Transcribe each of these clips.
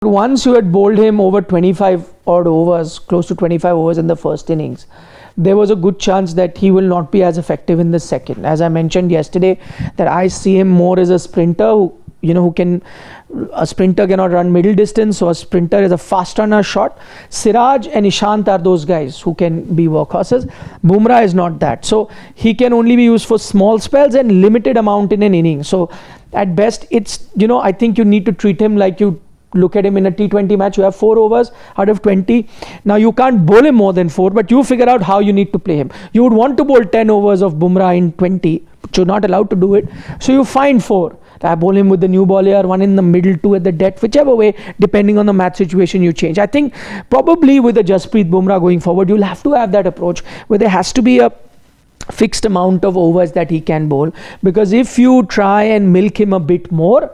Once you had bowled him over 25 odd overs, close to 25 overs in the first innings, there was a good chance that he will not be as effective in the second. As I mentioned yesterday, that I see him more as a sprinter a sprinter cannot run middle distance, so a sprinter is a fast runner shot. Siraj and Ishant are those guys who can be workhorses. Bumrah is not that. So he can only be used for small spells and limited amount in an inning. So at best, it's, I think you need to treat him like you look at him in a T20 match. You have 4 overs out of 20. Now you can't bowl him more than 4, but you figure out how you need to play him. You would want to bowl 10 overs of Bumrah in 20, but you're not allowed to do it. So you find 4. I bowl him with the new ball here, 1 in the middle, 2 at the death, whichever way, depending on the match situation you change. I think probably with the Jasprit Bumrah going forward, you'll have to have that approach where there has to be a fixed amount of overs that he can bowl, because if you try and milk him a bit more,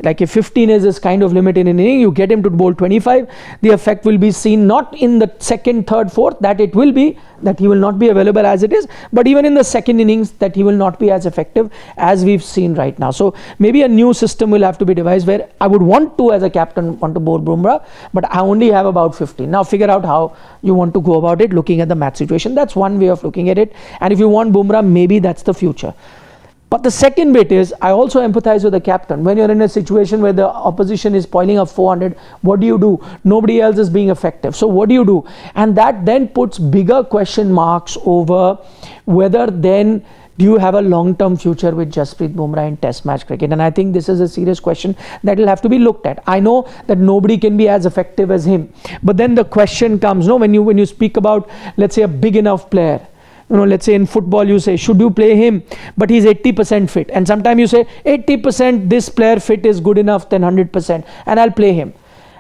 like if 15 is his kind of limit in an inning, you get him to bowl 25, the effect will be seen not in the second, third, fourth, that it will be, that he will not be available as it is, but even in the second innings, that he will not be as effective as we've seen right now. So maybe a new system will have to be devised where I would want to, as a captain, want to bowl Bumrah, but I only have about 15. Now figure out how you want to go about it, looking at the match situation. That's one way of looking at it. And if you want Bumrah, maybe that's the future. But the second bit is, I also empathize with the captain. When you're in a situation where the opposition is piling up 400, what do you do? Nobody else is being effective. So what do you do? And that then puts bigger question marks over whether then do you have a long-term future with Jasprit Bumrah in Test match cricket? And I think this is a serious question that will have to be looked at. I know that nobody can be as effective as him. But then the question comes, when you speak about, let's say, a big enough player, let's say in football you say, should you play him? But he's 80% fit. And sometimes you say, 80% this player fit is good enough than 100%, and I'll play him.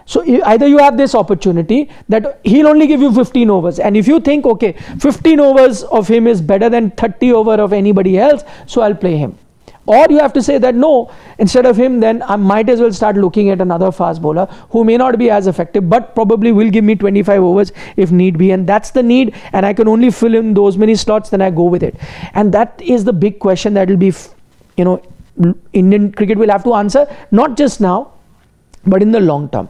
So either you have this opportunity that he'll only give you 15 overs. And if you think, okay, 15 overs of him is better than 30 over of anybody else, so I'll play him. Or you have to say that no, instead of him, then I might as well start looking at another fast bowler who may not be as effective, but probably will give me 25 overs if need be. And that's the need, and I can only fill in those many slots, then I go with it. And that is the big question that will be, Indian cricket will have to answer, not just now, but in the long term.